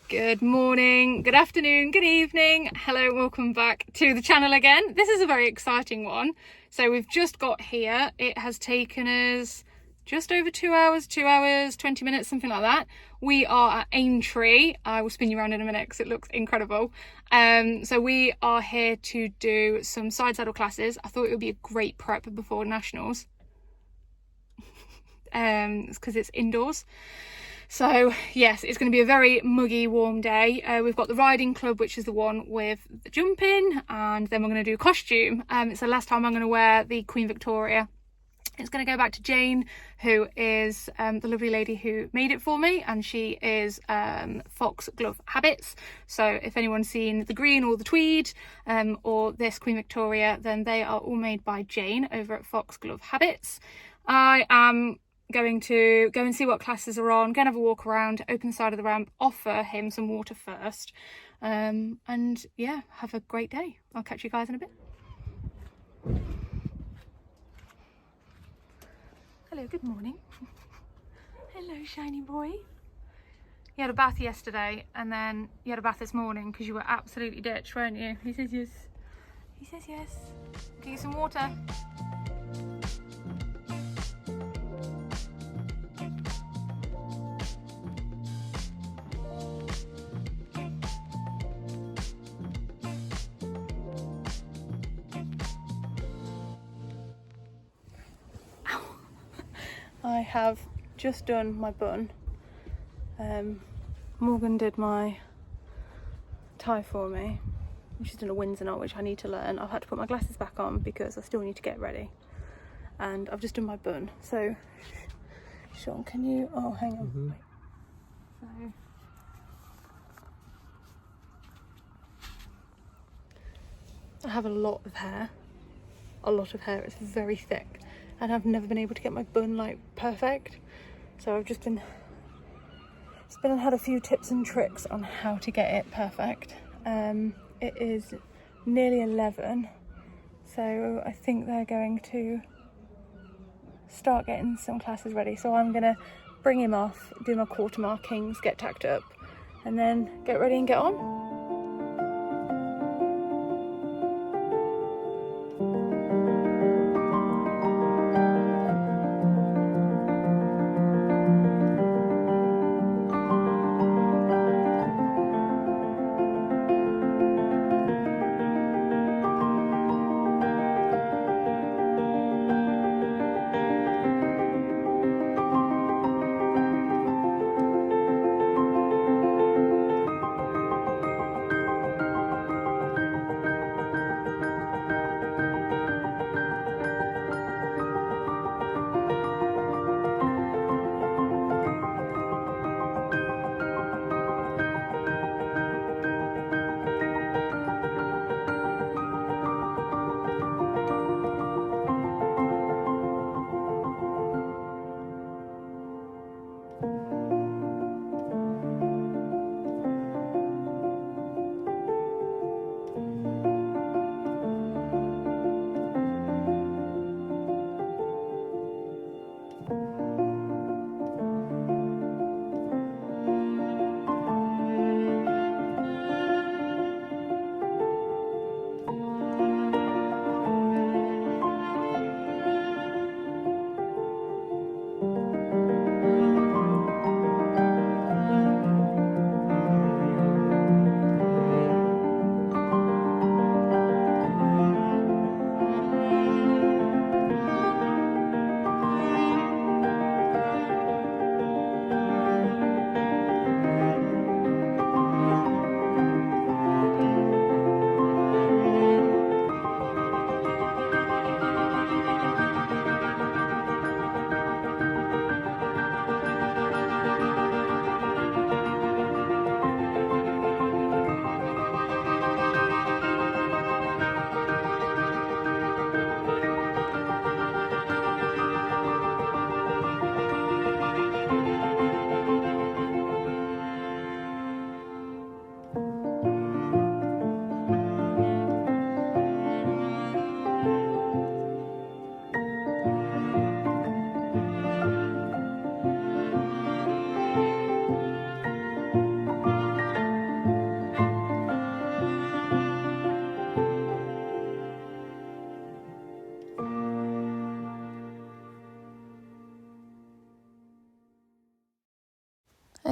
Good morning, good afternoon, good evening. Hello, welcome back to the channel again. This is a very exciting one. So we've just got here. It has taken us just over 2 hours, 20 minutes, something like that. We are at Aintree. I will spin you around in a minute because it looks incredible. So we are here to do some side saddle classes. I thought it would be a great prep before nationals. It's because it's indoors. So yes, it's going to be a very muggy, warm day. We've got the riding club, which is the one with the jumping, and then we're going to do costume. It's the last time I'm going to wear the Queen Victoria. It's going to go back to Jane, who is the lovely lady who made it for me, and she is Foxglove Habits. So if anyone's seen the green or the tweed or this Queen Victoria, then they are all made by Jane over at Foxglove Habits. I am going to go and see what classes are on, go and have a walk around, open the side of the ramp, offer him some water first, and yeah, have a great day. I'll catch you guys in a bit. Hello, good morning. Hello, shiny boy. You had a bath yesterday and then you had a bath this morning because you were absolutely ditched, weren't you? He says yes. He says yes. Get you some water. I have just done my bun. Morgan did my tie for me. She's done a Windsor knot, which I need to learn. I've had to put my glasses back on because I still need to get ready. And I've just done my bun. So, Sean, can you... Oh, hang on. So, I have a lot of hair. A lot of hair. It's very thick. And I've never been able to get my bun like perfect, so I've just been and had a few tips and tricks on how to get it perfect. It is nearly 11, so I think they're going to start getting some classes ready, so I'm gonna bring him off, do my quarter markings, get tacked up, and then get ready and get on.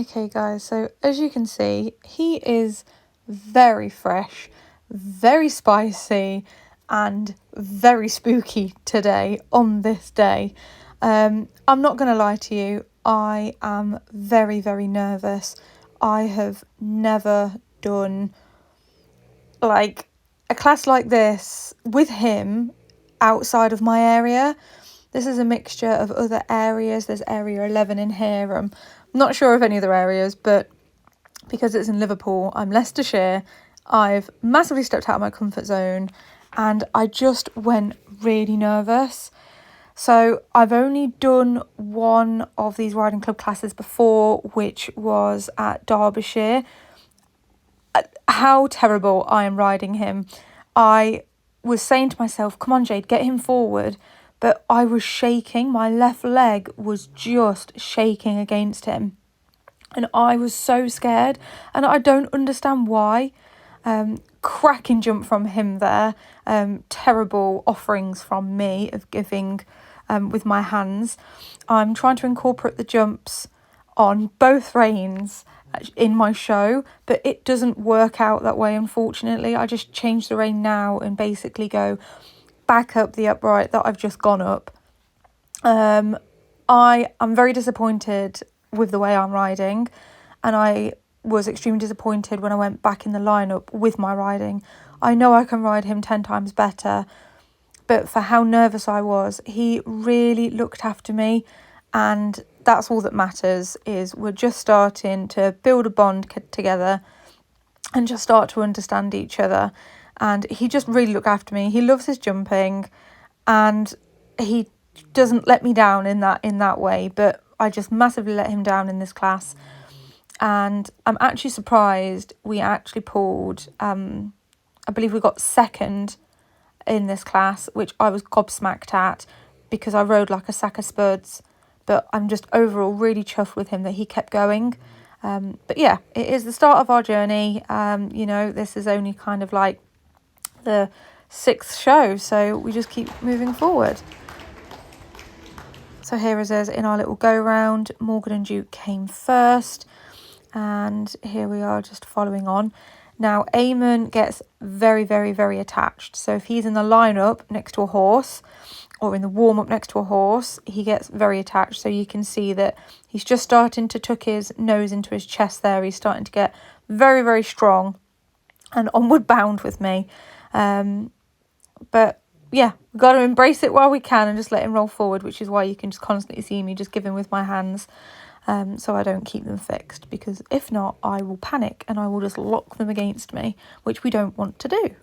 Okay guys, so as you can see, he is very fresh, very spicy and very spooky today on this day. I'm not going to lie to you, I am very, very nervous. I have never done like a class like this with him outside of my area. This is a mixture of other areas. There's area 11 in here. I'm not sure of any other areas, but because it's in Liverpool, I'm Leicestershire. I've massively stepped out of my comfort zone and I just went really nervous. So I've only done one of these riding club classes before, which was at Derbyshire. How terrible I am riding him. I was saying to myself, come on Jade, get him forward. But I was shaking. My left leg was just shaking against him. And I was so scared. And I don't understand why. Cracking jump from him there. Terrible offerings from me of giving with my hands. I'm trying to incorporate the jumps on both reins in my show, but it doesn't work out that way, unfortunately. I just change the rein now and basically go back up the upright that I've just gone up. I am very disappointed with the way I'm riding, and I was extremely disappointed when I went back in the lineup with my riding. I know I can ride him 10 times better, but for how nervous I was, he really looked after me, and that's all that matters. Is we're just starting to build a bond together and just start to understand each other. And he just really looked after me. He loves his jumping and he doesn't let me down in that way, but I just massively let him down in this class. And I'm actually surprised we actually pulled, I believe we got second in this class, which I was gobsmacked at because I rode like a sack of spuds. But I'm just overall really chuffed with him that he kept going. But yeah, it is the start of our journey. You know, this is only kind of like the 6th show, so we just keep moving forward. So here is us in our little go round. Morgan and Duke came first, and here we are just following on. Now Eamon gets very, very, very attached. So if he's in the lineup next to a horse or in the warm-up next to a horse, he gets very attached. So you can see that he's just starting to tuck his nose into his chest there. He's starting to get very, very strong and onward bound with me. But yeah, we've got to embrace it while we can and just let him roll forward, which is why you can just constantly see me just giving with my hands, so I don't keep them fixed, because if not, I will panic and I will just lock them against me, which we don't want to do.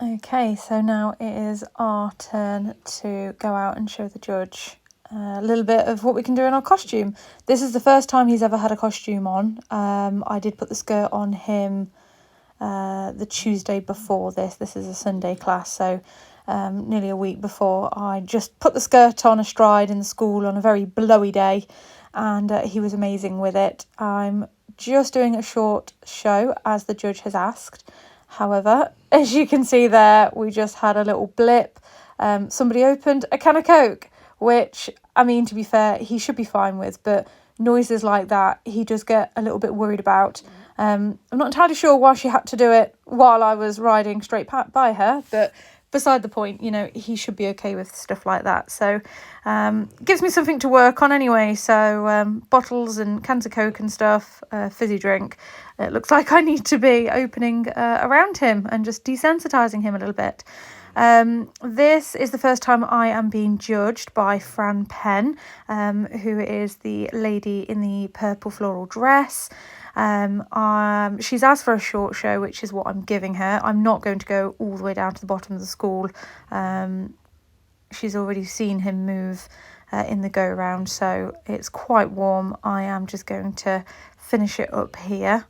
Okay, so now it is our turn to go out and show the judge a little bit of what we can do in our costume. This is the first time he's ever had a costume on. I did put the skirt on him the Tuesday before this. This is a Sunday class, so nearly a week before. I just put the skirt on astride in the school on a very blowy day, and he was amazing with it. I'm just doing a short show as the judge has asked. However, as you can see there, we just had a little blip. Somebody opened a can of Coke, which, I mean, to be fair, he should be fine with, but noises like that, he does get a little bit worried about. I'm not entirely sure why she had to do it while I was riding straight by her, but beside the point, you know, he should be okay with stuff like that. So gives me something to work on anyway. So bottles and cans of Coke and stuff, fizzy drink. It looks like I need to be opening around him and just desensitising him a little bit. This is the first time I am being judged by Fran Penn, who is the lady in the purple floral dress. She's asked for a short show, which is what I'm giving her. I'm not going to go all the way down to the bottom of the school. She's already seen him move in the go round, so it's quite warm. I am just going to finish it up here.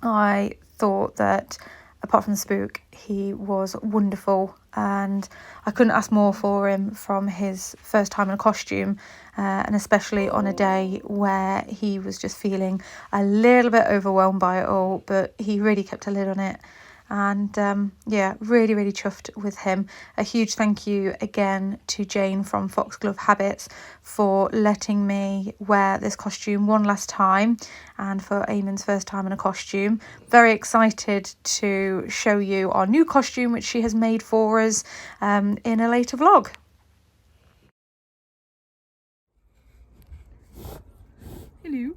I thought that apart from the spook, he was wonderful, and I couldn't ask more for him from his first time in a costume, and especially on a day where he was just feeling a little bit overwhelmed by it all, but he really kept a lid on it. And yeah, really, really chuffed with him. A huge thank you again to Jane from Foxglove Habits for letting me wear this costume one last time, and for Eamon's first time in a costume. Very excited to show you our new costume, which she has made for us in a later vlog. Hello.